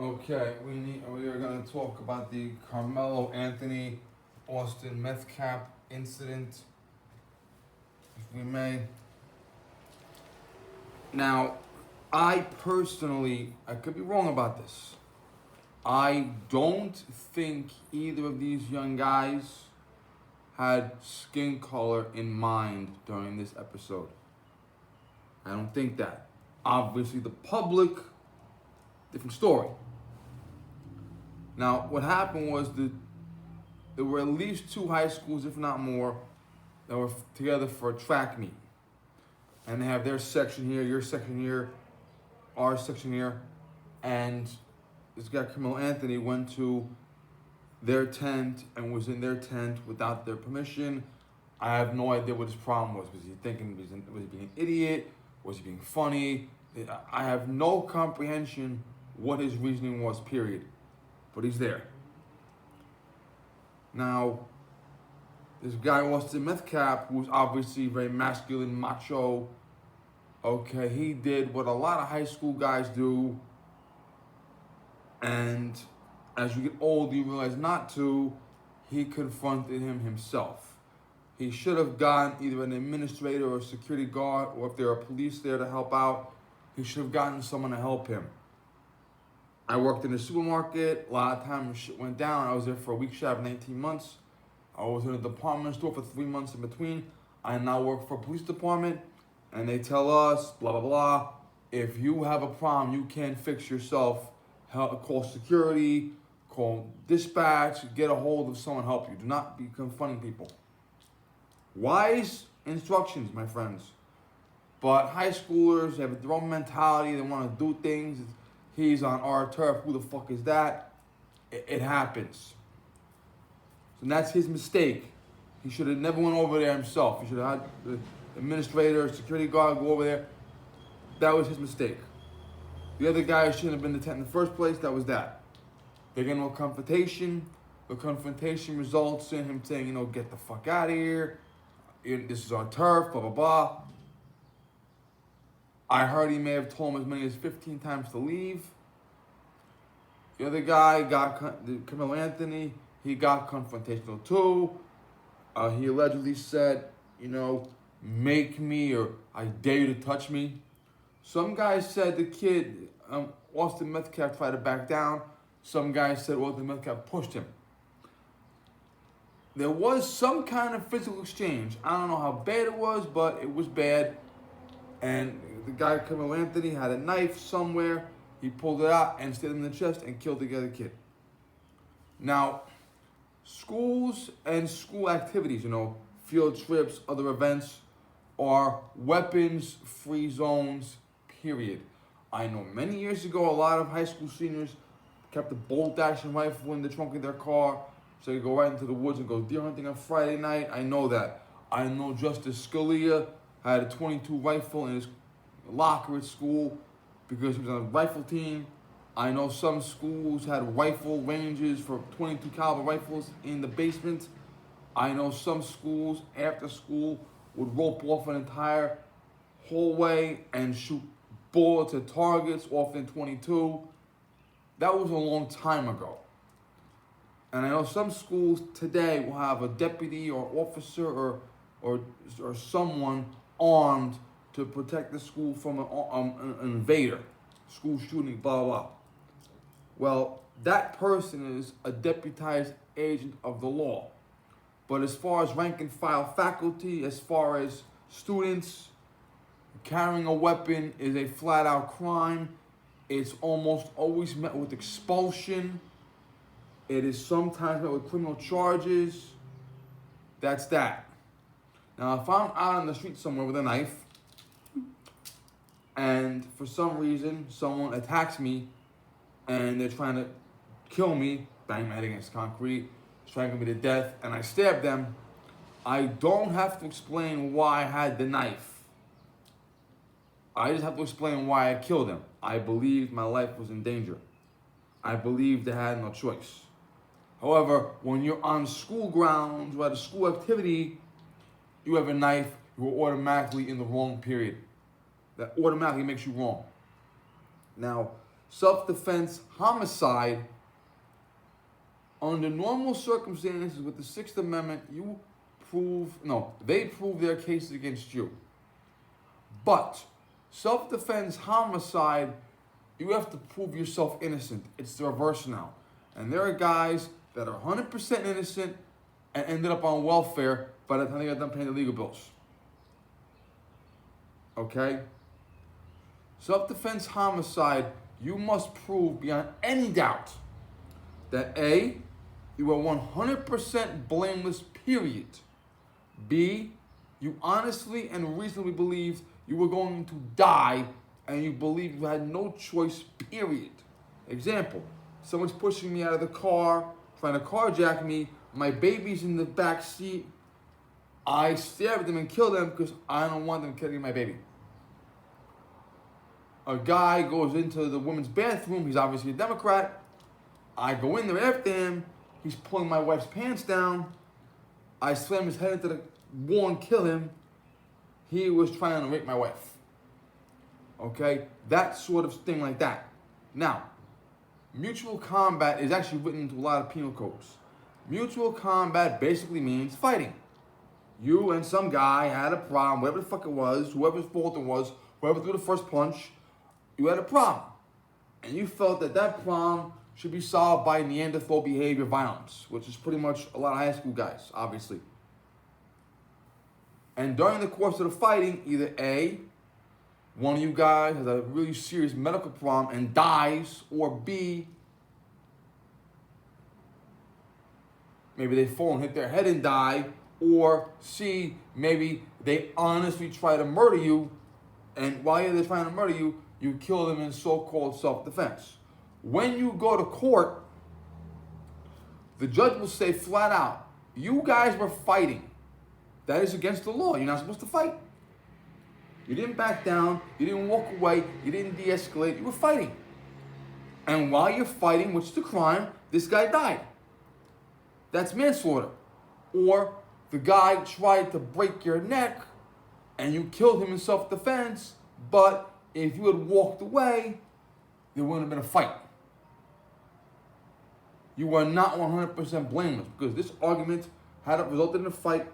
Okay, we are going to talk about the Carmelo Anthony Austin Metcalf incident, if we may. Now, I could be wrong about this. I don't think either of these young guys had skin color in mind during this episode. I don't think that. Obviously, the public, different story. Now, what happened was there were at least two high schools, if not more, that were together for a track meet. And they have their section here, your section here, our section here. And this guy, Karmelo Anthony, went to their tent and was in their tent without their permission. I have no idea what his problem was. Was he thinking, was he being an idiot? Was he being funny? I have no comprehension what his reasoning was, period. But he's there. Now, this guy, Austin Metcalf, who's obviously very masculine, macho, okay, he did what a lot of high school guys do. And as you get older, you realize not to. He confronted him himself. He should have gotten either an administrator or a security guard, or if there are police there to help out, he should have gotten someone to help him. I worked in a supermarket. A lot of times shit went down. I was there for a week, shy of 19 months. I was in a department store for 3 months in between. I now work for a police department, and they tell us, blah, blah, blah, if you have a problem you can't fix yourself, call security, call dispatch, get a hold of someone to help you. Do not be confronting people. Wise instructions, my friends. But high schoolers have their own mentality. They want to do things. He's on our turf. Who the fuck is that? It happens. So that's his mistake. He should have never went over there himself. He should have had the administrator, security guard go over there. That was his mistake. The other guy shouldn't have been in the tent in the first place. That was that. They get into a confrontation. The confrontation results in him saying, get the fuck out of here. This is our turf, blah, blah, blah. I heard he may have told him as many as 15 times to leave. The other guy Karmelo Anthony, he got confrontational too. He allegedly said, make me, or I dare you to touch me. Some guys said the kid, Austin Metcalf, tried to back down. Some guys said Austin Metcalf pushed him. There was some kind of physical exchange. I don't know how bad it was, but it was bad. And the guy, Karmelo Anthony, had a knife somewhere. He pulled it out and stabbed him in the chest and killed the other kid. Now, schools and school activities, field trips, other events, are weapons-free zones, period. I know many years ago, a lot of high school seniors kept a bolt-action rifle in the trunk of their car so they could go right into the woods and go deer hunting on Friday night. I know that. I know Justice Scalia had a .22 rifle in his locker at school because he was on a rifle team. I know some schools had rifle ranges for .22 caliber rifles in the basement. I know some schools after school would rope off an entire hallway and shoot bullets at targets off in .22. That was a long time ago. And I know some schools today will have a deputy or officer or someone armed to protect the school from an invader, school shooting, blah, blah. Well, that person is a deputized agent of the law. But as far as rank and file faculty, as far as students, carrying a weapon is a flat out crime. It's almost always met with expulsion. It is sometimes met with criminal charges. That's that. Now, if I'm out on the street somewhere with a knife, and for some reason someone attacks me, and they're trying to kill me, bang my head against concrete, strangle me to death, and I stab them, I don't have to explain why I had the knife. I just have to explain why I killed them. I believed my life was in danger. I believed I had no choice. However, when you're on school grounds or at a school activity, you have a knife, you are automatically in the wrong period. That automatically makes you wrong. Now, self-defense, homicide, under normal circumstances with the Sixth Amendment, they prove their case against you. But self-defense, homicide, you have to prove yourself innocent. It's the reverse now. And there are guys that are 100% innocent and ended up on welfare by the time they got done paying the legal bills. Okay? Self-defense, homicide, you must prove beyond any doubt that A, you are 100% blameless, period. B, you honestly and reasonably believed you were going to die and you believe you had no choice, period. Example, someone's pushing me out of the car, trying to carjack me, my baby's in the back seat, I stare at them and kill them because I don't want them killing my baby. A guy goes into the women's bathroom, he's obviously a Democrat, I go in there after him, he's pulling my wife's pants down, I slam his head into the wall and kill him, he was trying to rape my wife. Okay, that sort of thing like that. Now, mutual combat is actually written into a lot of penal codes. Mutual combat basically means fighting. You and some guy had a problem, whatever the fuck it was, whoever's fault it was, whoever threw the first punch, you had a problem. And you felt that that problem should be solved by Neanderthal behavior violence, which is pretty much a lot of high school guys, obviously. And during the course of the fighting, either A, one of you guys has a really serious medical problem and dies, or B, maybe they fall and hit their head and die, or C, maybe they honestly try to murder you, and while they're trying to murder you, you kill them in so-called self-defense. When you go to court, the judge will say flat out, you guys were fighting. That is against the law. You're not supposed to fight. You didn't back down. You didn't walk away. You didn't de-escalate. You were fighting. And while you're fighting, which is the crime, this guy died. That's manslaughter. Or the guy tried to break your neck and you killed him in self-defense, but if you had walked away, there wouldn't have been a fight. You are not 100% blameless because this argument had resulted in a fight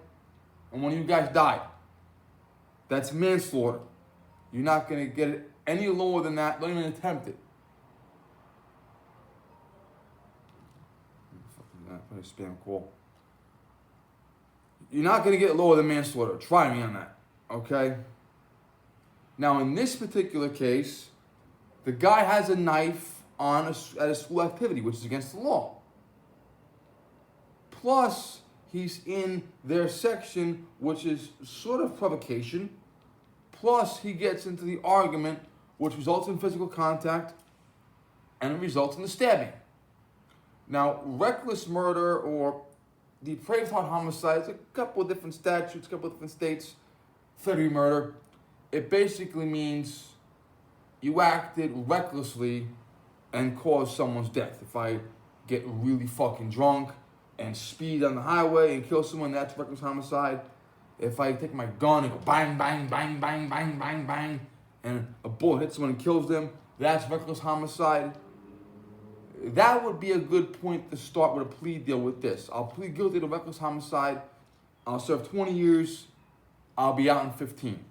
and one of you guys died. That's manslaughter. You're not going to get it any lower than that. Don't even attempt it. What a spam call. You're not going to get lower than manslaughter. Try me on that. Okay? Now, in this particular case, the guy has a knife at a school activity, which is against the law. Plus, he's in their section, which is sort of provocation. Plus, he gets into the argument, which results in physical contact, and it results in the stabbing. Now, reckless murder or depraved heart homicide is a couple of different statutes, a couple of different states. Third-degree murder, it basically means you acted recklessly and caused someone's death. If I get really fucking drunk and speed on the highway and kill someone, that's reckless homicide. If I take my gun and go bang, bang, bang, bang, bang, bang, bang, and a bullet hits someone and kills them, that's reckless homicide. That would be a good point to start with a plea deal with this. I'll plead guilty to reckless homicide. I'll serve 20 years. I'll be out in 15.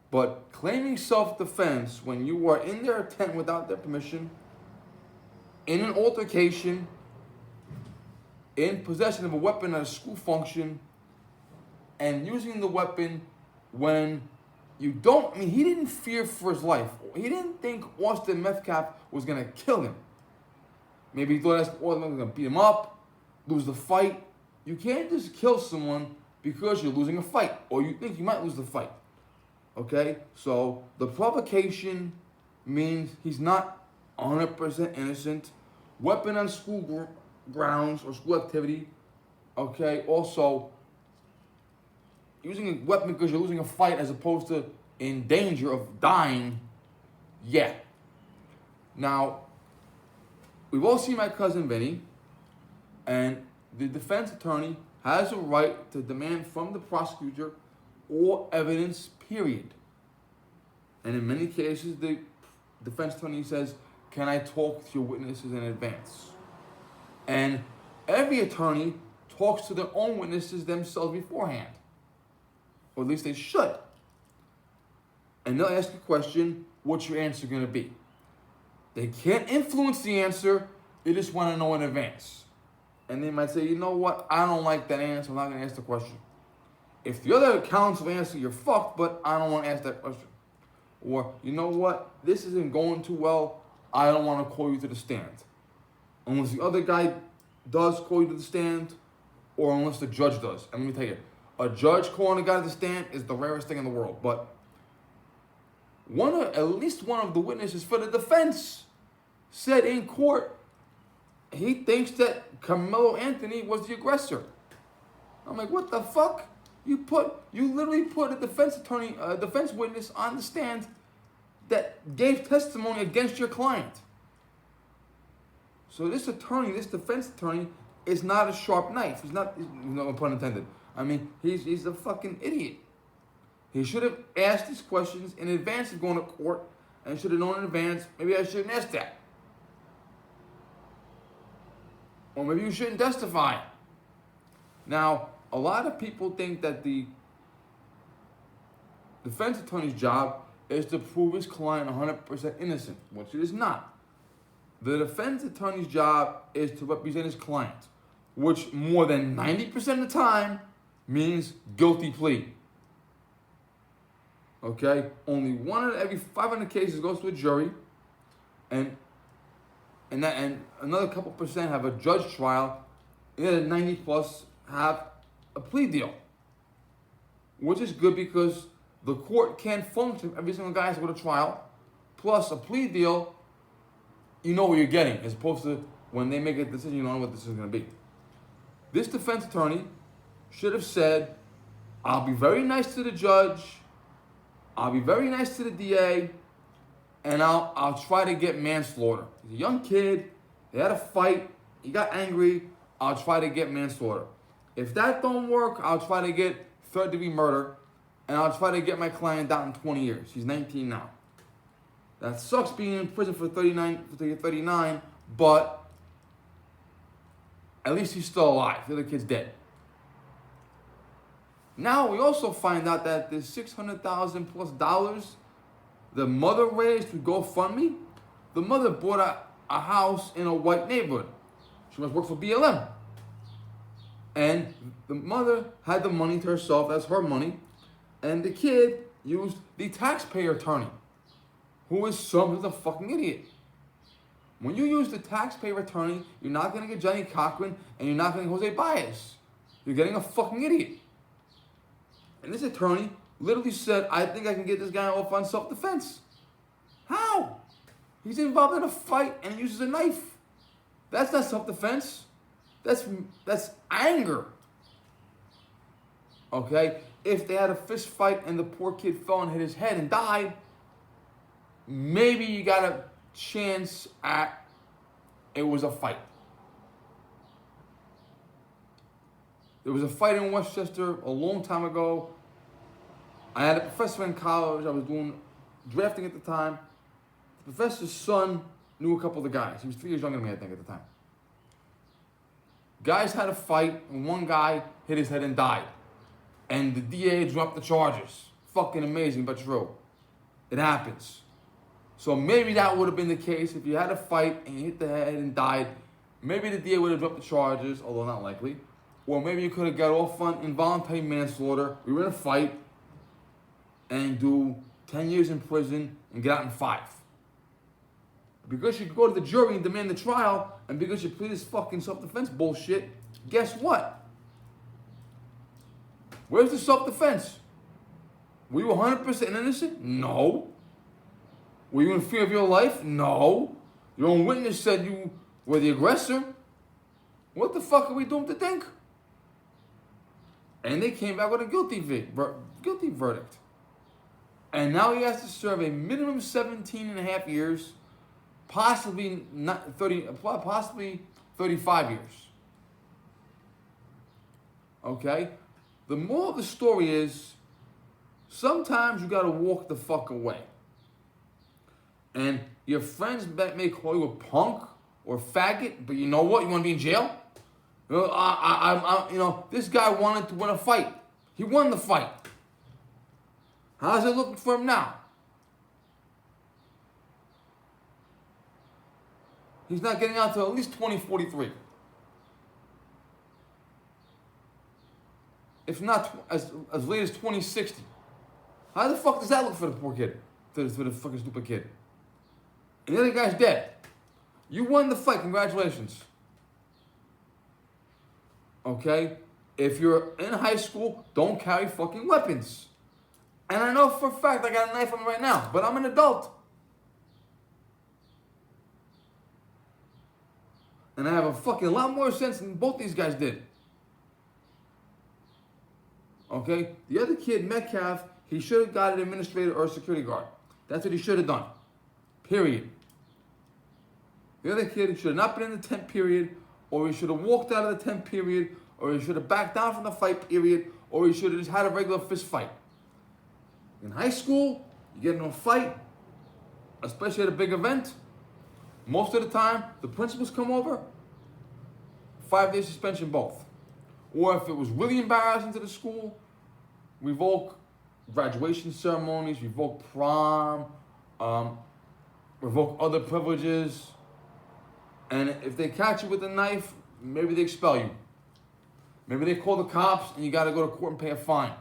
But claiming self-defense when you are in their tent without their permission, in an altercation, in possession of a weapon at a school function, and using the weapon when you don't, he didn't fear for his life. He didn't think Austin Metcalf was going to kill him. Maybe he thought Austin was going to beat him up, lose the fight. You can't just kill someone because you're losing a fight, or you think you might lose the fight. Okay? So the provocation means he's not 100% innocent. Weapon on school grounds or school activity. Okay? Also, using a weapon because you're losing a fight as opposed to in danger of dying, yeah. Now, we've all seen My Cousin Vinny, and the defense attorney has a right to demand from the prosecutor all evidence, period. And in many cases, the defense attorney says, can I talk to your witnesses in advance? And every attorney talks to their own witnesses themselves beforehand. Or at least they should. And they'll ask a question, what's your answer going to be? They can't influence the answer, they just want to know in advance. And they might say, you know what, I don't like that answer, I'm not going to ask the question. If the other counsel answer, you're fucked, but I don't want to ask that question. Or, you know what, this isn't going too well, I don't want to call you to the stand. Unless the other guy does call you to the stand, or unless the judge does. And let me tell you, a judge calling a guy to the stand is the rarest thing in the world. But at least one of the witnesses for the defense said in court he thinks that Karmelo Anthony was the aggressor. I'm like, what the fuck? You literally put a defense witness on the stand that gave testimony against your client. So this defense attorney, is not a sharp knife. He's not, no pun intended. I mean, he's a fucking idiot. He should have asked these questions in advance of going to court, and should have known in advance, maybe I shouldn't ask that. Or maybe you shouldn't testify. Now, a lot of people think that the defense attorney's job is to prove his client 100% innocent, which it is not. The defense attorney's job is to represent his client, which more than 90% of the time means guilty plea. Okay? Only one out of every 500 cases goes to a jury, and another couple percent have a judge trial, and then 90 plus have a plea deal. Which is good because the court can't function if every single guy has to go to trial. Plus a plea deal, you know what you're getting, as opposed to when they make a decision, you don't know what this is going to be. This defense attorney should have said, I'll be very nice to the judge, I'll be very nice to the DA, and I'll try to get manslaughter. He's a young kid, they had a fight, he got angry, I'll try to get manslaughter. If that don't work, I'll try to get third-degree murder, and I'll try to get my client down in 20 years. He's 19 now. That sucks being in prison for 39, but at least he's still alive. The other kid's dead. Now we also find out that the $600,000+ the mother raised through GoFundMe, the mother bought a house in a white neighborhood. She must work for BLM. And the mother had the money to herself, that's her money, and the kid used the taxpayer attorney, who is a fucking idiot. When you use the taxpayer attorney, you're not going to get Johnny Cochran and you're not getting Jose Baez. You're getting a fucking idiot. And this attorney literally said, I think I can get this guy off on self-defense. How? He's involved in a fight and he uses a knife. That's not self-defense. That's anger. Okay? If they had a fist fight and the poor kid fell and hit his head and died, maybe you got a chance at it was a fight. There was a fight in Westchester a long time ago. I had a professor in college. I was doing drafting at the time. The professor's son knew a couple of the guys. He was 3 years younger than me, I think, at the time. Guys had a fight, and one guy hit his head and died. And the DA dropped the charges. Fucking amazing, but true. It happens. So maybe that would have been the case if you had a fight and you hit the head and died. Maybe the DA would have dropped the charges, although not likely. Or maybe you could have got off on involuntary manslaughter. We were in a fight and do 10 years in prison and get out in 5. Because you go to the jury and demand the trial, and because you plead this fucking self-defense bullshit, guess what? Where's the self-defense? Were you 100% innocent? No. Were you in fear of your life? No. Your own witness said you were the aggressor. What the fuck are we doomed to think? And they came back with a guilty verdict. And now he has to serve a minimum 17.5 years, possibly 35 years. Okay? The moral of the story is, sometimes you gotta walk the fuck away. And your friends may call you a punk or faggot, but you know what? You want to be in jail? This guy wanted to win a fight. He won the fight. How's it looking for him now? He's not getting out till at least 2043. If not as late as 2060. How the fuck does that look for the poor kid? For the fucking stupid kid. And the other guy's dead. You won the fight. Congratulations. Okay? If you're in high school, don't carry fucking weapons. And I know for a fact I got a knife on me right now, but I'm an adult. And I have a fucking lot more sense than both these guys did. Okay? The other kid, Metcalf, he should have got an administrator or a security guard. That's what he should have done. Period. The other kid should have not been in the 10th period, or he should have walked out of the 10th period, or he should have backed down from the fight period, or he should have just had a regular fist fight. In high school, you get into a fight, especially at a big event, most of the time, the principals come over, 5-day suspension both. Or if it was really embarrassing to the school, revoke graduation ceremonies, revoke prom, revoke other privileges. And if they catch you with a knife, maybe they expel you. Maybe they call the cops and you got to go to court and pay a fine.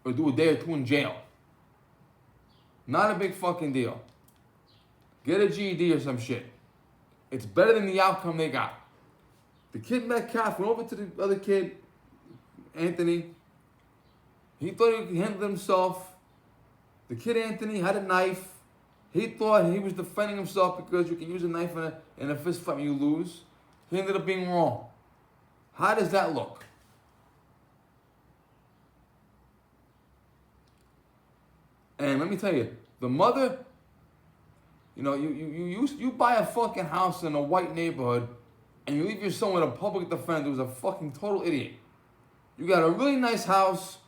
Or do a day or two in jail. Not a big fucking deal. Get a GED or some shit. It's better than the outcome they got. The kid Metcalf went over to the other kid, Anthony. He thought he could handle himself. The kid Anthony had a knife. He thought he was defending himself because you can use a knife in a fist fight when you lose. He ended up being wrong. How does that look? And let me tell you, the mother, you buy a fucking house in a white neighborhood and you leave your son with a public defender who's a fucking total idiot. You got a really nice house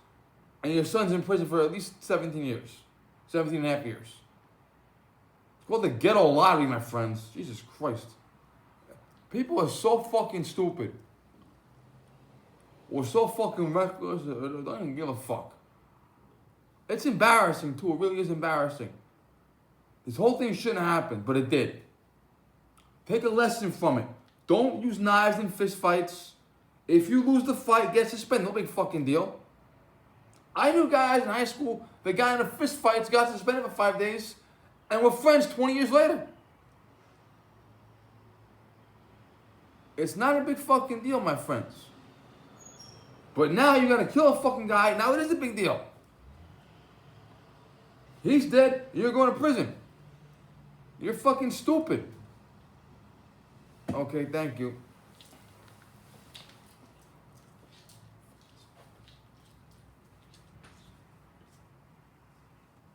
and your son's in prison for at least 17 years. 17 and a half years. It's called the ghetto lottery, my friends. Jesus Christ. People are so fucking stupid. Or so fucking reckless, they don't even give a fuck. It's embarrassing too, it really is embarrassing. This whole thing shouldn't have happened, but it did. Take a lesson from it. Don't use knives in fist fights. If you lose the fight, get suspended, no big fucking deal. I knew guys in high school that got in a fist fights, got suspended for 5 days, and were friends 20 years later. It's not a big fucking deal, my friends. But now you gotta kill a fucking guy, now it is a big deal. He's dead, you're going to prison. You're fucking stupid. Okay, thank you.